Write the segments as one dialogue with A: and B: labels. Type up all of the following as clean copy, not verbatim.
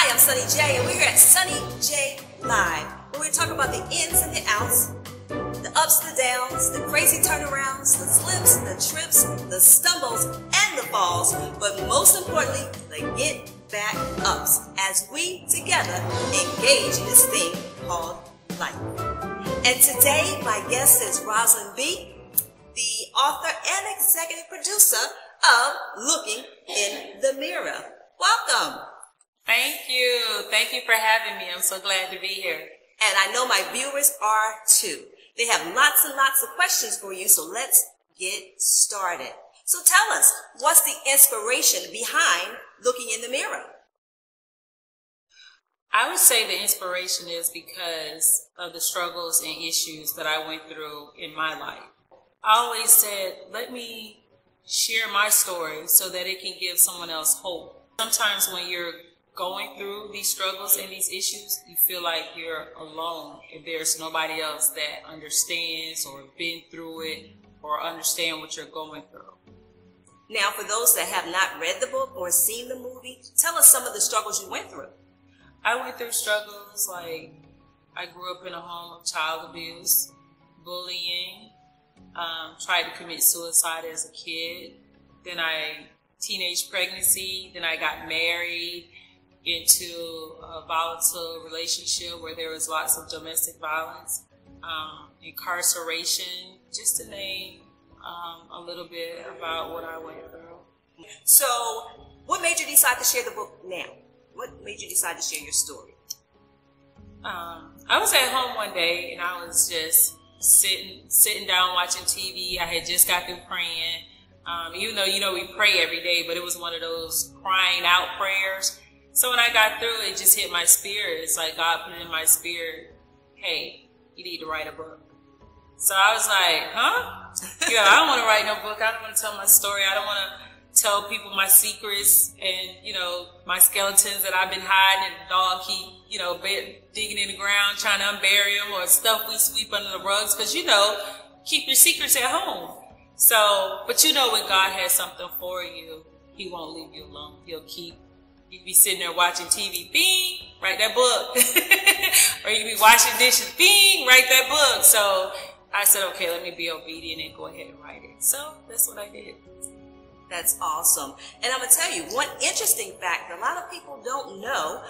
A: Hi, I'm Sunny J, and we're here at Sunny J Live, where we talk about the ins and the outs, the ups, the downs, the crazy turnarounds, the slips, the trips, the stumbles, and the falls, but most importantly, the get back ups, as we together engage in this thing called life. And today, my guest is Roslyn B, the author and executive producer of Looking in the Mirror. Welcome.
B: Thank you. Thank you for having me. I'm so glad to be here.
A: And I know my viewers are too. They have lots and lots of questions for you, so let's get started. So tell us, what's the inspiration behind Looking in the Mirror?
B: I would say the inspiration is because of the struggles and issues that I went through in my life. I always said, let me share my story so that it can give someone else hope. Sometimes when you're going through these struggles and these issues, you feel like you're alone if there's nobody else that understands or been through it or understand what you're going through.
A: Now, for those that have not read the book or seen the movie, tell us some of the struggles you went through.
B: I went through struggles like I grew up in a home of child abuse, bullying, tried to commit suicide as a kid, then teenage pregnancy, then I got married into a volatile relationship where there was lots of domestic violence, incarceration, just to name a little bit about what I went through.
A: So what made you decide to share the book now? What made you decide to share your story?
B: I was at home one day and I was just sitting down watching TV. I had just got through praying. Even though, we pray every day, but it was one of those crying out prayers. So when I got through, it just hit my spirit. It's like God put it in my spirit, hey, you need to write a book. So I was like, huh? Yeah, I don't want to write no book. I don't want to tell my story. I don't want to tell people my secrets and, my skeletons that I've been hiding, and the dog keep, digging in the ground, trying to unbury them, or stuff we sweep under the rugs. Because, keep your secrets at home. So, but when God has something for you, he won't leave you alone. You be sitting there watching TV, bing, write that book. Or you be washing dishes, bing, write that book. So I said, okay, let me be obedient and go ahead and write it. So that's what I did.
A: That's awesome. And I'm going to tell you one interesting fact. A lot of people don't know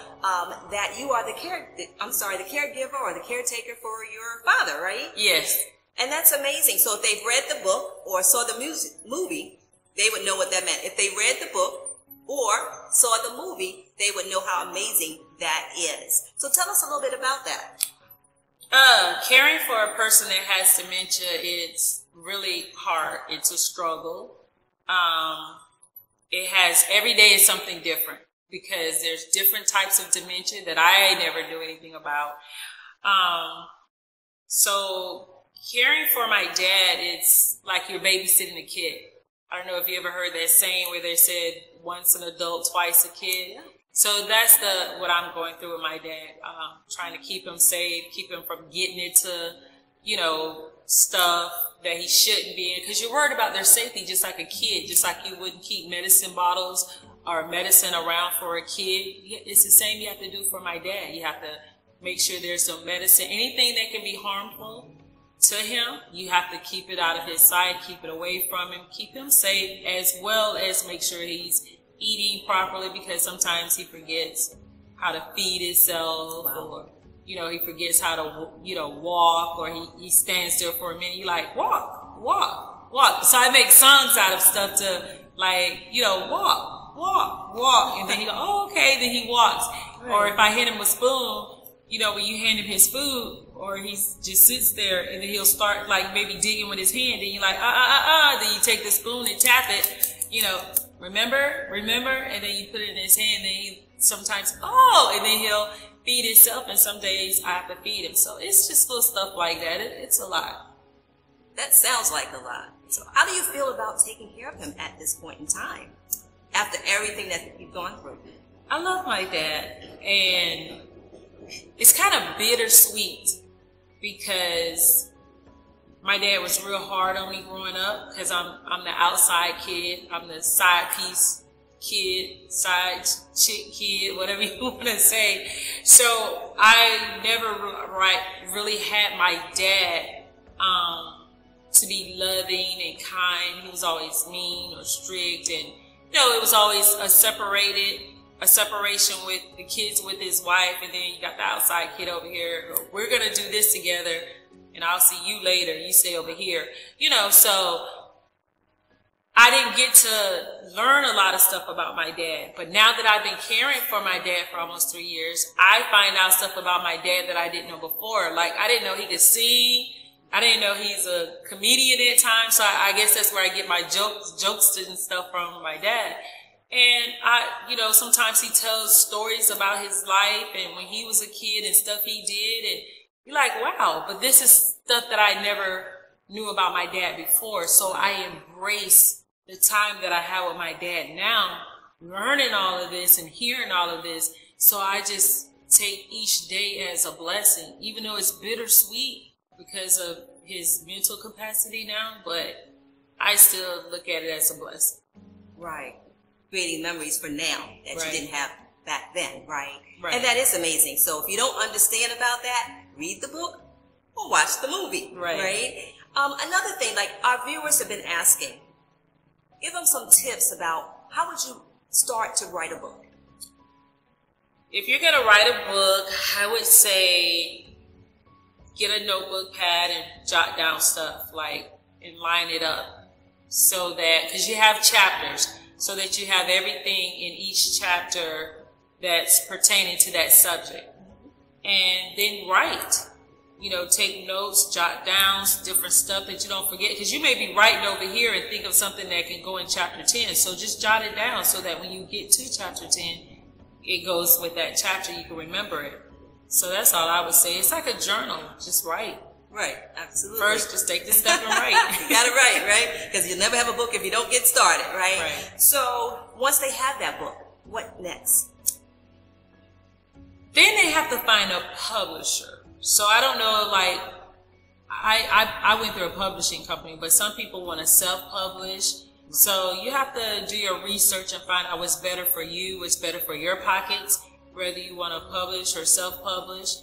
A: that you are the caregiver or the caretaker for your father, right?
B: Yes.
A: And that's amazing. So if they've read the book or saw the movie, they would know what that meant. If they read the book or saw the movie, they would know how amazing that is. So tell us a little bit about that.
B: Caring for a person that has dementia, it's really hard. It's a struggle. Every day is something different because there's different types of dementia that I never knew anything about. So caring for my dad, it's like you're babysitting a kid. I don't know if you ever heard that saying where they said once an adult, twice a kid. Yeah. So that's what I'm going through with my dad. Trying to keep him safe, keep him from getting into, stuff that he shouldn't be in. Because you're worried about their safety just like a kid, just like you wouldn't keep medicine bottles or medicine around for a kid. It's the same you have to do for my dad. You have to make sure there's no medicine. Anything that can be harmful to him, you have to keep it out of his sight, keep it away from him, keep him safe, as well as make sure he's eating properly, because sometimes he forgets how to feed himself. Wow. Or, he forgets how to, walk, or he stands still for a minute. You like, walk, walk, walk. So I make songs out of stuff to walk, walk, walk. And then he go, oh, okay. Then he walks. Right. Or if I hit him with a spoon, when you hand him his food, or he just sits there and then he'll start maybe digging with his hand, and you're like, then you take the spoon and tap it, remember, and then you put it in his hand, and then he sometimes, and then he'll feed himself, and some days I have to feed him. So it's just little stuff like that. It's a lot.
A: That sounds like a lot. So how do you feel about taking care of him at this point in time, after everything that you've gone through?
B: I love my dad, and it's kind of bittersweet because my dad was real hard on me growing up because I'm the outside kid. I'm the side piece kid, side chick kid, whatever you want to say. So I never really had my dad to be loving and kind. He was always mean or strict, and it was always a separation with the kids with his wife, and then you got the outside kid over here. We're gonna do this together, and I'll see you later. You stay over here, So I didn't get to learn a lot of stuff about my dad. But now that I've been caring for my dad for almost 3 years, I find out stuff about my dad that I didn't know before. Like, I didn't know he could sing. I didn't know he's a comedian at times. So I guess that's where I get my jokes and stuff from my dad. And sometimes he tells stories about his life and when he was a kid and stuff he did. And you're like, wow, but this is stuff that I never knew about my dad before. So I embrace the time that I have with my dad now, learning all of this and hearing all of this. So I just take each day as a blessing, even though it's bittersweet because of his mental capacity now, but I still look at it as a blessing.
A: Right. Creating memories for now that
B: Right.
A: you didn't have back then, right?
B: Right.
A: And that is amazing. So if you don't understand about that, read the book or watch the movie,
B: Right.
A: Another thing, like our viewers have been asking, give them some tips about how would you start to write a book?
B: If you're going to write a book, I would say get a notebook pad and jot down stuff, and line it up so that, because you have chapters, so that you have everything in each chapter that's pertaining to that subject. And then write. Take notes, jot down different stuff that you don't forget. Because you may be writing over here and think of something that can go in chapter 10. So just jot it down so that when you get to chapter 10, it goes with that chapter. You can remember it. So that's all I would say. It's like a journal. Just write.
A: Right, absolutely.
B: First, just take the step and write.
A: You got to write, right? Because you'll never have a book if you don't get started, right?
B: Right.
A: So once they have that book, what next?
B: Then they have to find a publisher. So I don't know, I went through a publishing company, but some people want to self-publish. So you have to do your research and find out what's better for you, what's better for your pockets, whether you want to publish or self-publish.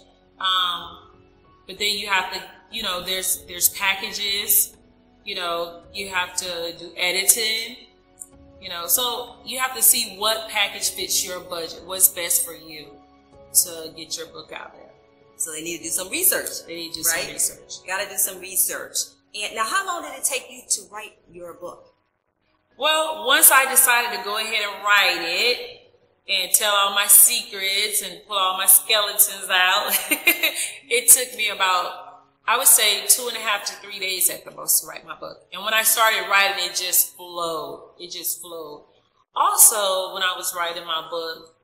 B: But then you have to, there's packages, you have to do editing, so you have to see what package fits your budget, what's best for you to get your book out there.
A: So they need to do some research.
B: They need to do
A: right?
B: some research.
A: You got to do some research. And now, how long did it take you to write your book?
B: Well, once I decided to go ahead and write it and tell all my secrets and pull all my skeletons out, it took me about, I would say, 2.5 to 3 days at the most to write my book. And when I started writing, it just flowed. It just flowed. Also, when I was writing my book,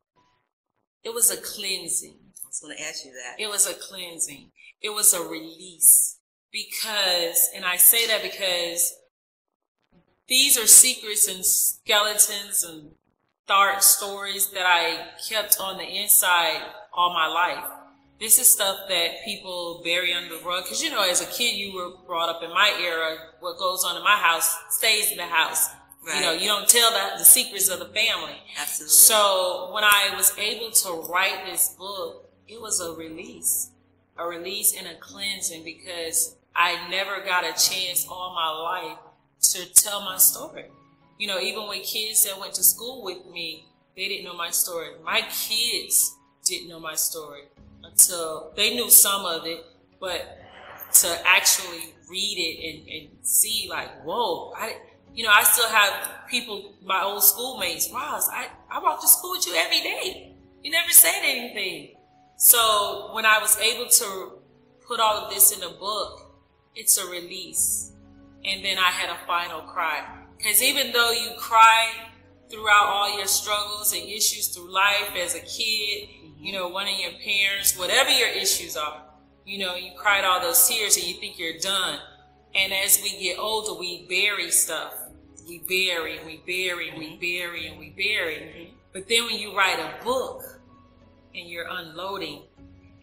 B: it was a cleansing.
A: I was going to ask you that.
B: It was a cleansing. It was a release. Because, and I say that because these are secrets and skeletons and dark stories that I kept on the inside all my life. This is stuff that people bury under the rug. Because, as a kid, you were brought up in my era. What goes on in my house stays in the house. Right. You don't tell the secrets of the family.
A: Absolutely.
B: So when I was able to write this book, it was a release and a cleansing, because I never got a chance all my life to tell my story. Even with kids that went to school with me, they didn't know my story. My kids didn't know my story until they knew some of it, but to actually read it and see, whoa, I still have people, my old schoolmates, Roz, I walk to school with you every day. You never said anything. So when I was able to put all of this in a book, it's a release. And then I had a final cry. Because even though you cry throughout all your struggles and issues through life as a kid, one of your parents, whatever your issues are, you cried all those tears and you think you're done. And as we get older, we bury stuff. We bury and we bury and we bury and we bury. But then when you write a book and you're unloading,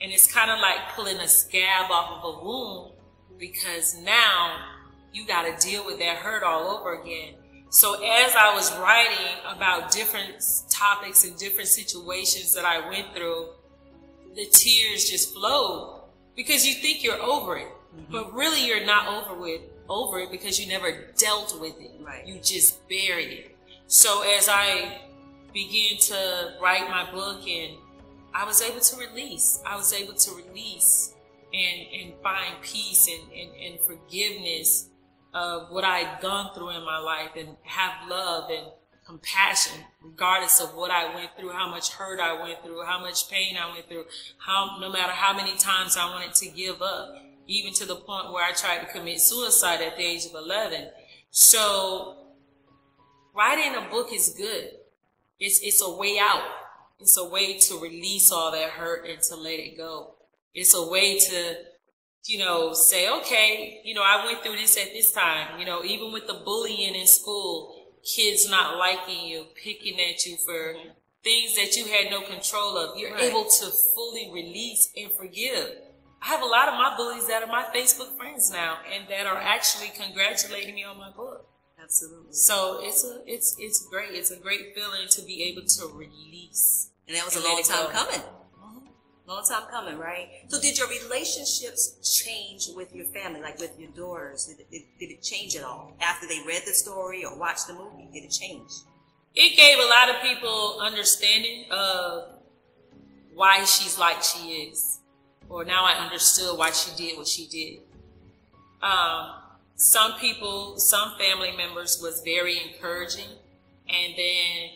B: and it's kind of like pulling a scab off of a wound, because now you got to deal with that hurt all over again. So as I was writing about different topics and different situations that I went through, the tears just flowed because you think you're over it, but really you're not over it because you never dealt with it.
A: Right.
B: You just buried it. So as I began to write my book, and I was able to release, and find peace and forgiveness of what I'd gone through in my life, and have love and compassion regardless of what I went through, how much hurt I went through, how much pain I went through, no matter how many times I wanted to give up, even to the point where I tried to commit suicide at the age of 11. So writing a book is good. It's a way out. It's a way to release all that hurt and to let it go. It's a way to, say, okay, I went through this at this time, even with the bullying in school, kids not liking you, picking at you for things that you had no control of. You're able to fully release and forgive. I have a lot of my bullies that are my Facebook friends now, and that are actually congratulating me on my book.
A: Absolutely.
B: So it's great. It's a great feeling to be able to release.
A: And that was a long time coming. Long time coming, right? So did your relationships change with your family, like with your daughters? Did it change at all after they read the story or watched the movie? Did it change?
B: It gave a lot of people understanding of why she's like she is. Or now I understood why she did what she did. Some family members was very encouraging. And then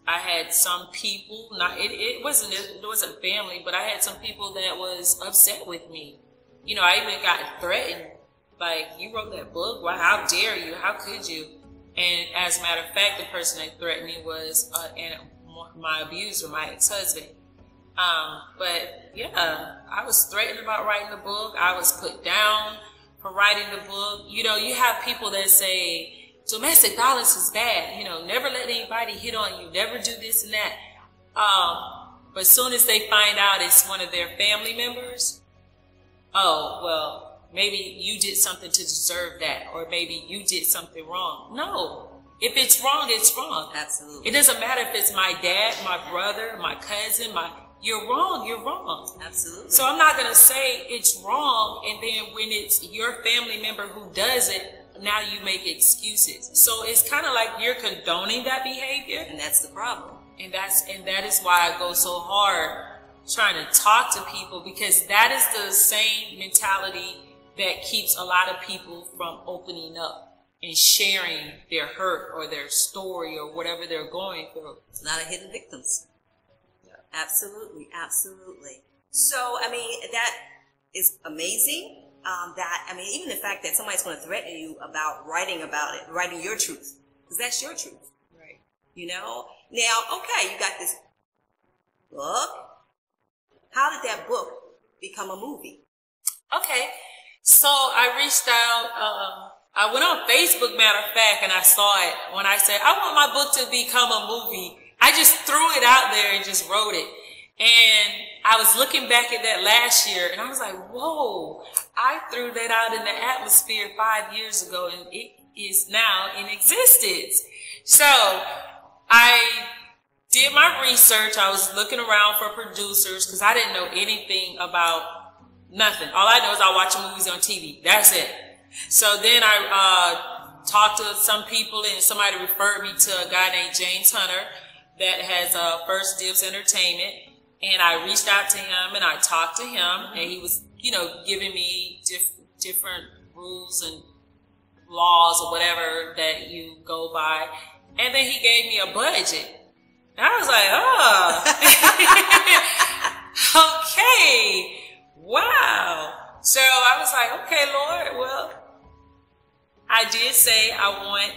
B: I had some people, it wasn't family, but I had some people that was upset with me. I even got threatened. Like, you wrote that book? Why? How dare you? How could you? And as a matter of fact, the person that threatened me was my abuser, my ex-husband. But yeah, I was threatened about writing the book. I was put down for writing the book. You have people that say, domestic violence is bad, never let anybody hit on you, never do this and that. But as soon as they find out it's one of their family members, oh, well, maybe you did something to deserve that, or maybe you did something wrong. No. If it's wrong, it's wrong.
A: Absolutely.
B: It doesn't matter if it's my dad, my brother, my cousin, you're wrong, you're wrong.
A: Absolutely.
B: So I'm not going to say it's wrong, and then when it's your family member who does it, now you make excuses. So it's kind of like you're condoning that behavior.
A: And that's the problem.
B: And that is why I go so hard trying to talk to people, because that is the same mentality that keeps a lot of people from opening up and sharing their hurt or their story or whatever they're going through.
A: It's not a hidden victims. Yeah. Absolutely. Absolutely. So, that is amazing. Even the fact that somebody's going to threaten you about writing your truth, because that's your truth.
B: Right.
A: Now, okay, you got this book. How did that book become a movie?
B: Okay. So I reached out, I went on Facebook, matter of fact, and I saw it when I said, I want my book to become a movie. I just threw it out there and just wrote it. And I was looking back at that last year, and I was like, whoa, I threw that out in the atmosphere 5 years ago, and it is now in existence. So I did my research. I was looking around for producers because I didn't know anything about nothing. All I know is I watch movies on TV. That's it. So then I talked to some people, and somebody referred me to a guy named James Hunter that has First Dibs Entertainment. And I reached out to him and I talked to him, and he was, giving me different rules and laws or whatever that you go by. And then he gave me a budget. And I was like, oh, okay, wow. So I was like, okay, Lord, well, I did say I want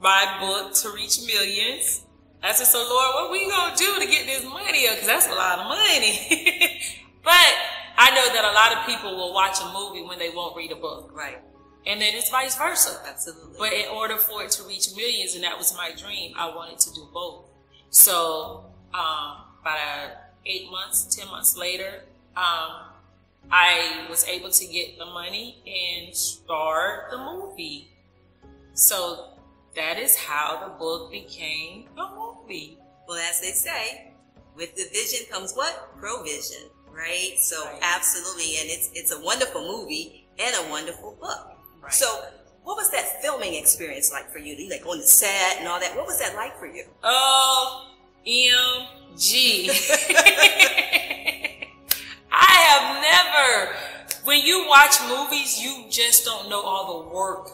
B: my book to reach millions. I said, so Lord, what we going to do to get this money up? Because that's a lot of money. But I know that a lot of people will watch a movie when they won't read a book.
A: Right.
B: And then it's vice versa.
A: Absolutely.
B: But in order for it to reach millions, and that was my dream, I wanted to do both. So about 8 months, 10 months later, I was able to get the money and start the movie. So that is how the book became a movie.
A: Well, as they say, with the vision comes what? Provision, right? So
B: Right.
A: absolutely, and it's a wonderful movie and a wonderful book.
B: Right.
A: So what was that filming experience like for you? Like on the set and all that. What was that like for you?
B: OMG. I have never, when you watch movies, you just don't know all the work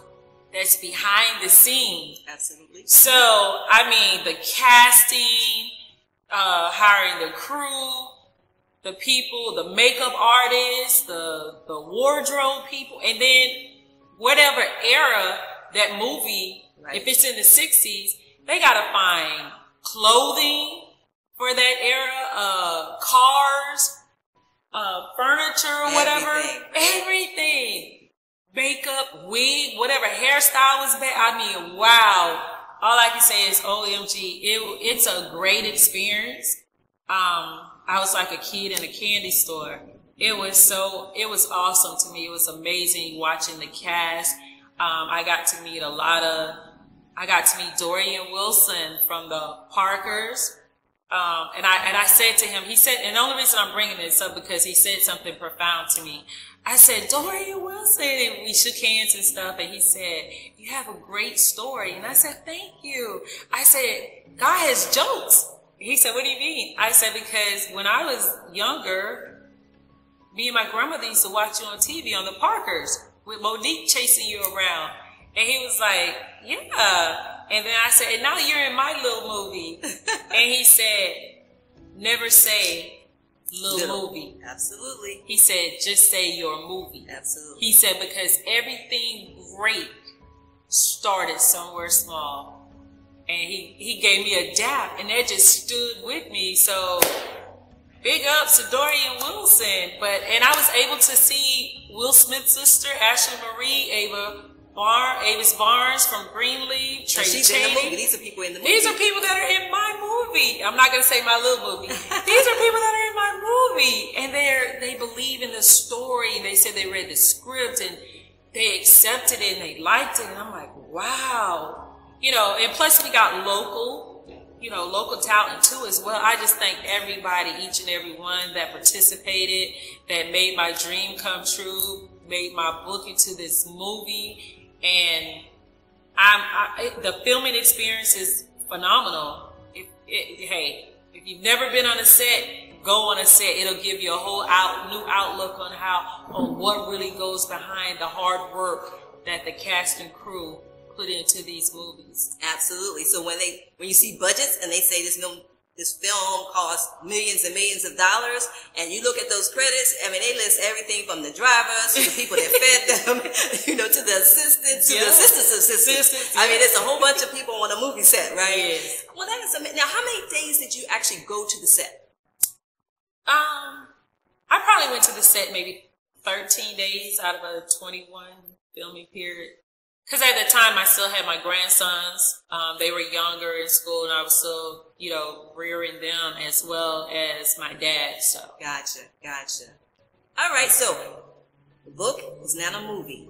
B: that's behind the scenes.
A: Absolutely.
B: So, I mean, the casting, hiring the crew, the people, the makeup artists, the wardrobe people, and then whatever era that movie,
A: Right.
B: if it's in the 60s, they gotta find clothing for that era, cars, furniture, whatever, everything. Makeup, wig, whatever hairstyle was bad. I mean, wow. All I can say is OMG. It's a great experience. I was like a kid in a candy store. It was awesome to me. It was amazing watching the cast. I got to meet Dorian Wilson from the Parkers. And I said to him, and the only reason I'm bringing this up because he said something profound to me. I said, Dorian Wilson, and we shook hands and stuff, and he said, you have a great story. And I said, thank you. I said, God has jokes. He said, what do you mean? I said, because when I was younger, me and my grandmother used to watch you on TV on the Parkers with Monique chasing you around. And he was like, yeah. And then I said, and now you're in my little movie. And he said, never say little movie.
A: Absolutely.
B: He said, just say your movie.
A: Absolutely.
B: He said, because everything great started somewhere small. And he gave me a dap, and that just stood with me. So big ups to Dorian Wilson. And I was able to see Will Smith's sister, Ashley Marie, Avis Barnes from Greenleaf, Trey
A: She's in the
B: Chaney.
A: movie. These are people in the movie.
B: These are people that are in my movie. I'm not going to say my little movie. These are people that are in my movie. And they believe in the story. They said they read the script and they accepted it and they liked it. And I'm like, wow. And plus we got local talent too as well. I just thank everybody, each and every one that participated, that made my dream come true, made my book into this movie. And the filming experience is phenomenal. If you've never been on a set, go on a set. It'll give you a whole new outlook on what really goes behind the hard work that the cast and crew put into these movies.
A: Absolutely. So when you see budgets and they say this film costs millions and millions of dollars, and you look at those credits, I mean, they list everything from the drivers to the people that fed them, to the assistants, to the assistants.
B: Assistants,
A: I mean, there's a whole bunch of people on a movie set, right?
B: Yes.
A: Well, that is amazing. Now, how many days did you actually go to the set?
B: I probably went to the set maybe 13 days out of a 21 filming period. Because at the time, I still had my grandsons. They were younger in school, and I was still, rearing them as well as my dad. So
A: Gotcha. All right, so the book is now a movie.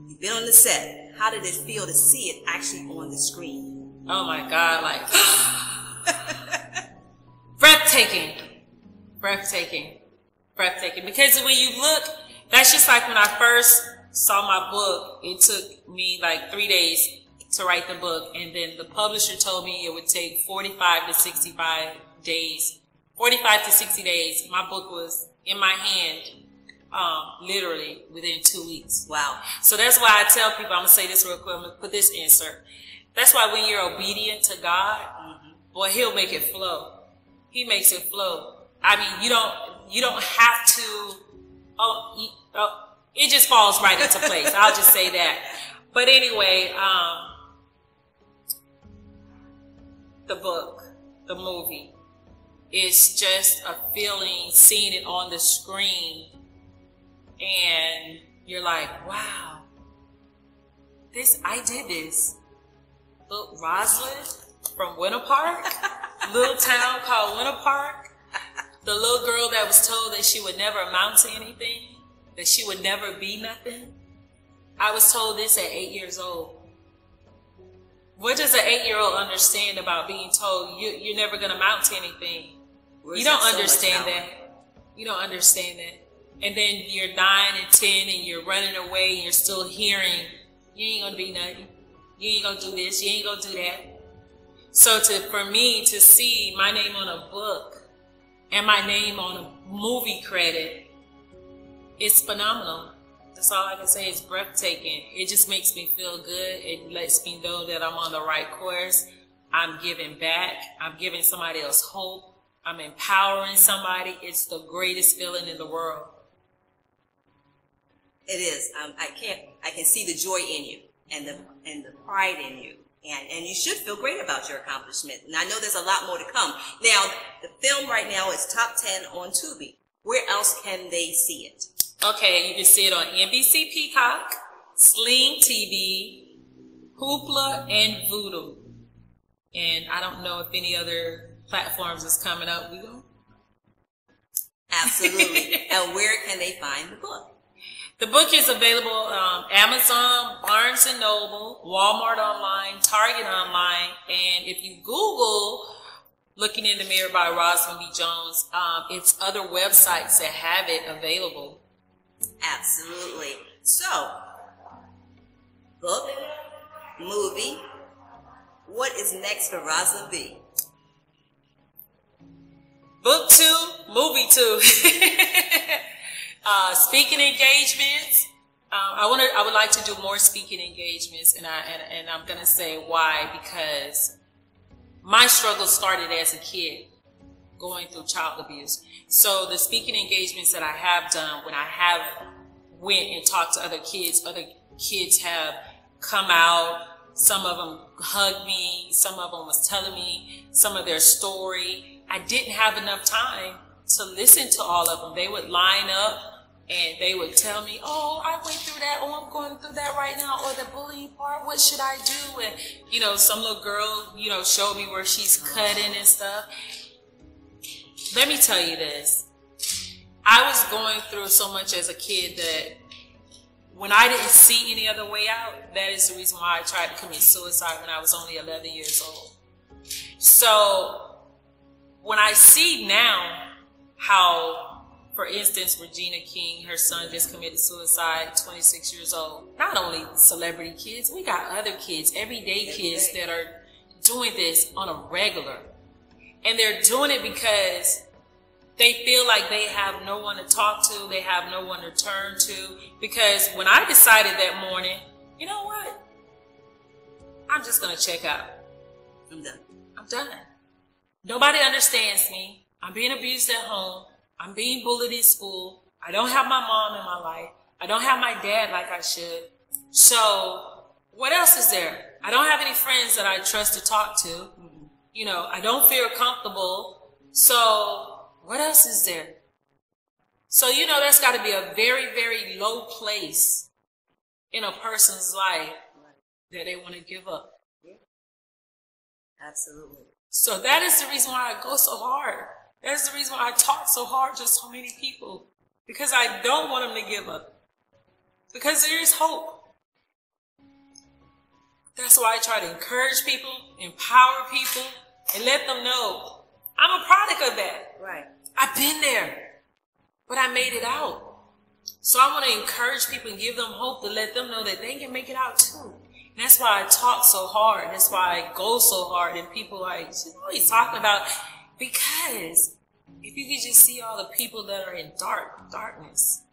A: You've been on the set. How did it feel to see it actually on the screen?
B: oh my God, like breathtaking. Because when you look, that's just like when I first saw my book. It took me like 3 days to write the book, and then the publisher told me it would take 45 to 60 days. My book was in my hand, literally within 2 weeks.
A: Wow.
B: So that's why I tell people, I'm gonna say this real quick, I'm gonna put this insert. That's why when you're obedient to God, boy, He'll make it flow. He makes it flow. I mean, you don't have to. It just falls right into place. I'll just say that. But anyway, the book, the movie, it's just a feeling, seeing it on the screen, and you're like, wow, I did this. Look, Roslyn from Winter Park, little town called Winter Park, the little girl that was told that she would never amount to anything, that she would never be nothing. I was told this at 8 years old. What does an 8-year-old understand about being told you're never going to amount to anything? You don't understand that. You don't understand that. And then you're 9 and 10 and you're running away and you're still hearing, you ain't going to be nothing. You ain't going to do this. You ain't going to do that. So for me to see my name on a book and my name on a movie credit, it's phenomenal. That's all I can say. It's breathtaking. It just makes me feel good. It lets me know that I'm on the right course. I'm giving back. I'm giving somebody else hope. I'm empowering somebody. It's the greatest feeling in the world.
A: It is. I can see the joy in you and the pride in you. And you should feel great about your accomplishment. And I know there's a lot more to come. Now, the film right now is top 10 on Tubi. Where else can they see it?
B: Okay, you can see it on NBC Peacock, Sling TV, Hoopla, and Voodoo. And I don't know if any other platforms is coming up. We don't.
A: Absolutely. And where can they find the book?
B: The book is available on Amazon, Barnes & Noble, Walmart online, Target online, and if you Google Looking in the Mirror by Roslyn B. Jones, it's other websites that have it available.
A: Absolutely. So, book, movie, what is next for Roslyn B?
B: Book 2, movie 2. Speaking engagements. I would like to do more speaking engagements, and I'm gonna say why, because my struggle started as a kid going through child abuse. So the speaking engagements that I have done, when I have went and talked to other kids have come out. Some of them hugged me. Some of them was telling me some of their story. I didn't have enough time to listen to all of them. They would line up and they would tell me, oh, I went through that. Oh, I'm going through that right now. Or the bullying part, what should I do? And, some little girl, showed me where she's cutting and stuff. Let me tell you this. I was going through so much as a kid that when I didn't see any other way out, that is the reason why I tried to commit suicide when I was only 11 years old. So when I see now how, for instance, Regina King, her son just committed suicide, 26 years old. Not only celebrity kids, we got other kids, everyday kids that are doing this on a regular. And they're doing it because they feel like they have no one to talk to. They have no one to turn to. Because when I decided that morning, you know what? I'm just going to check out.
A: I'm done.
B: I'm done. Nobody understands me. I'm being abused at home. I'm being bullied in school. I don't have my mom in my life. I don't have my dad like I should. So what else is there? I don't have any friends that I trust to talk to. I don't feel comfortable. So what else is there? So, that's got to be a very, very low place in a person's life that they want to give up.
A: Yeah. Absolutely.
B: So that is the reason why I go so hard. That's the reason why I talk so hard to so many people. Because I don't want them to give up. Because there is hope. That's why I try to encourage people, empower people, and let them know I'm a product of that.
A: Right.
B: I've been there, but I made it out. So I want to encourage people and give them hope to let them know that they can make it out too. And that's why I talk so hard. That's why I go so hard. And people are like, what are you talking about? Because if you could just see all the people that are in darkness.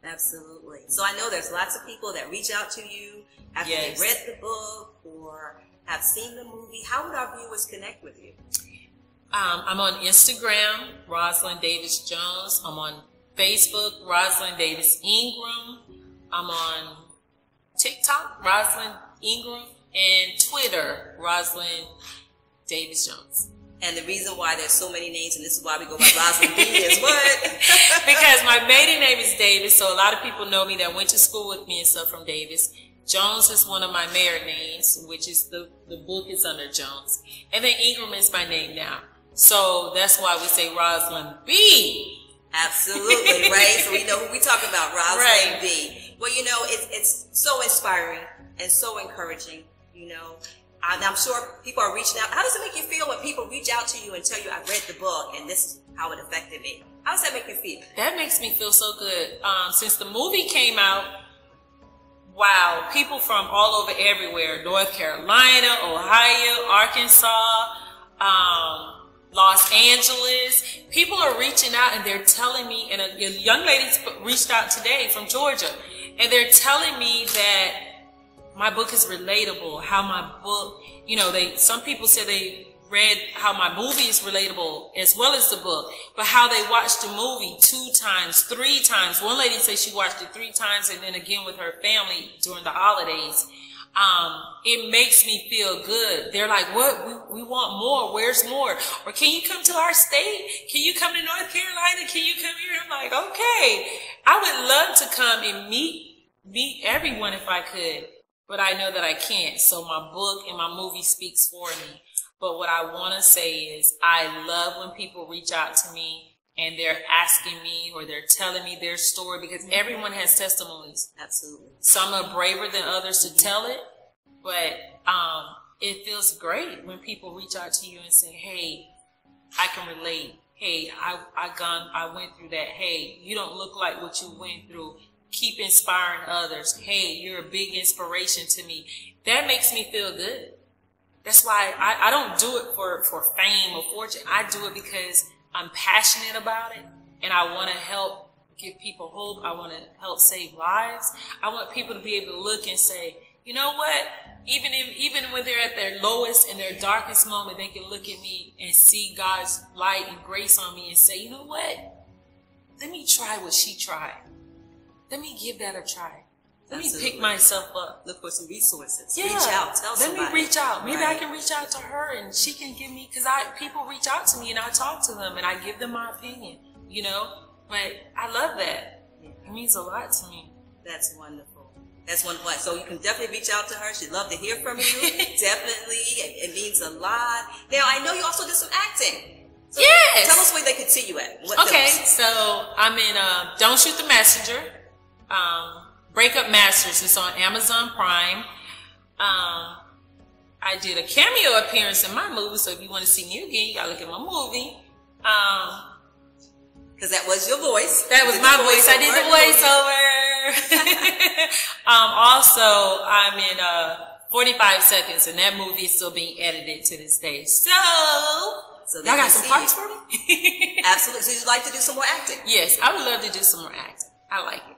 A: Absolutely. So I know there's lots of people that reach out to you after they read the book or have seen the movie. How would our viewers connect with you?
B: I'm on Instagram, Roslyn Davis Jones. I'm on Facebook, Roslyn Davis Ingram. I'm on TikTok, Roslyn Ingram, and Twitter, Roslyn Davis Jones.
A: And the reason why there's so many names, and this is why we go by Roslyn B, is what?
B: Because my maiden name is Davis, so a lot of people know me that went to school with me and stuff from Davis. Jones is one of my married names, which is the book is under Jones. And then Ingram is my name now. So that's why we say Roslyn B.
A: Absolutely, right? So we know who we talking about, Roslyn
B: Right.
A: B. Well, it's so inspiring and so encouraging, And I'm sure people are reaching out. How does it make you feel when people reach out to you and tell you, I read the book and this is how it affected me? How does that make you feel?
B: That makes me feel so good. Since the movie came out, wow, people from all over everywhere, North Carolina, Ohio, Arkansas, Los Angeles, people are reaching out and they're telling me, and a young lady reached out today from Georgia, and they're telling me that my book is relatable, how my book, you know, some people say they read how my movie is relatable as well as the book, but how they watched the movie 2 times, 3 times. One lady said she watched it 3 times and then again with her family during the holidays. It makes me feel good. They're like, what? We want more. Where's more? Or can you come to our state? Can you come to North Carolina? Can you come here? I'm like, okay. I would love to come and meet everyone if I could, but I know that I can't. So my book and my movie speaks for me. But what I want to say is I love when people reach out to me and they're asking me or they're telling me their story, because everyone has testimonies.
A: Absolutely. Some
B: are braver than others to tell it, but it feels great when people reach out to you and say, hey, I can relate. Hey, I went through that. Hey, you don't look like what you went through. Keep inspiring others. Hey, you're a big inspiration to me. That makes me feel good. That's why I don't do it for fame or fortune. I do it because I'm passionate about it and I want to help give people hope. I want to help save lives. I want people to be able to look and say, you know what? Even when they're at their lowest and their darkest moment, they can look at me and see God's light and grace on me and say, you know what? Let me try what she tried. Let me give that a try. Let me pick myself up.
A: Look for some resources.
B: Yeah.
A: Reach out. Tell somebody.
B: Let me reach out. Maybe
A: right.
B: I can reach out to her and she can give me, because people reach out to me and I talk to them and I give them my opinion, you know. But I love that. It means a lot to me.
A: That's wonderful. That's wonderful. So you can definitely reach out to her. She'd love to hear from you. Definitely. It means a lot. Now, I know you also did some acting. So
B: yes.
A: Tell us where they could see you at.
B: Okay. So I'm in Don't Shoot the Messenger. Breakup Masters is on Amazon Prime. I did a cameo appearance in my movie, so if you want to see me again, you gotta look at my movie.
A: Because that was your voice.
B: That was my voice. I did the voiceover. Also, I'm in 45 Seconds, and that movie is still being edited to this day. So y'all got some parts for me?
A: Absolutely. So you'd like to do some more acting?
B: Yes, I would love to do some more acting. I like it.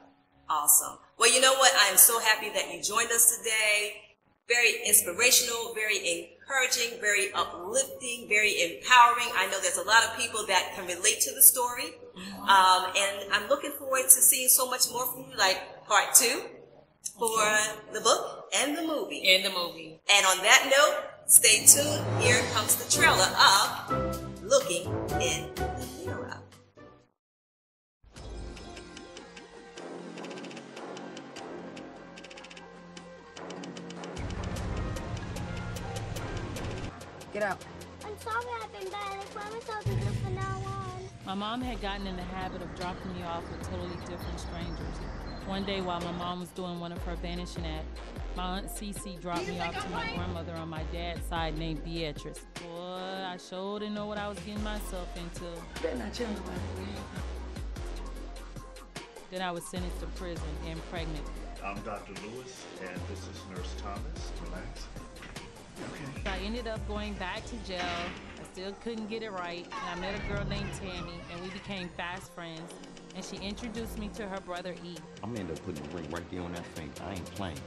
A: Awesome. Well, you know what? I'm so happy that you joined us today. Very inspirational, very encouraging, very uplifting, very empowering. I know there's a lot of people that can relate to the story. And I'm looking forward to seeing so much more from you, like part 2 for the book and the movie.
B: And the movie.
A: And on that note, stay tuned. Here comes the trailer of Looking in the Mirror.
C: Get out.
D: I'm sorry I've been bad. I promise I'll be good from now on.
E: My mom had gotten in the habit of dropping me off with totally different strangers. One day while my mom was doing one of her vanishing acts, my Aunt Cece dropped me off to my grandmother on my dad's side named Beatrice. Boy, I sure didn't know what I was getting myself into.
C: Better not tell nobody.
E: Then I was sentenced to prison and pregnant.
F: I'm Dr. Lewis, and this is Nurse Thomas. Relax. Okay.
E: So I ended up going back to jail. I still couldn't get it right, and I met a girl named Tammy, and we became fast friends, and she introduced me to her brother E.
G: I'm gonna end up putting the ring right there on that finger. I ain't playing.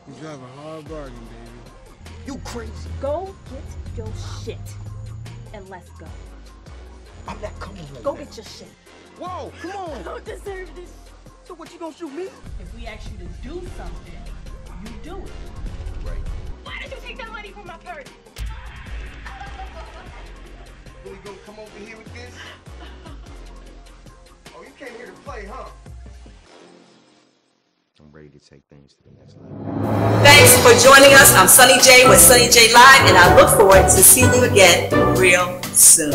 H: You drive a hard bargain, baby.
G: You crazy?
I: Go get your shit, and let's go.
G: I'm not coming with
I: Go
G: that.
I: get your shit.
H: Whoa, come on.
I: I don't deserve this.
G: So what, you gonna shoot me?
I: If we ask you to do something, you do it.
G: Right.
I: Why did you take that money from my purse?
H: Really gonna come over here with this? Oh, you came here to play, huh?
G: I'm ready to take things to the next level.
A: Thanks for joining us. I'm Sunny J with Sunny J Live, and I look forward to seeing you again real soon.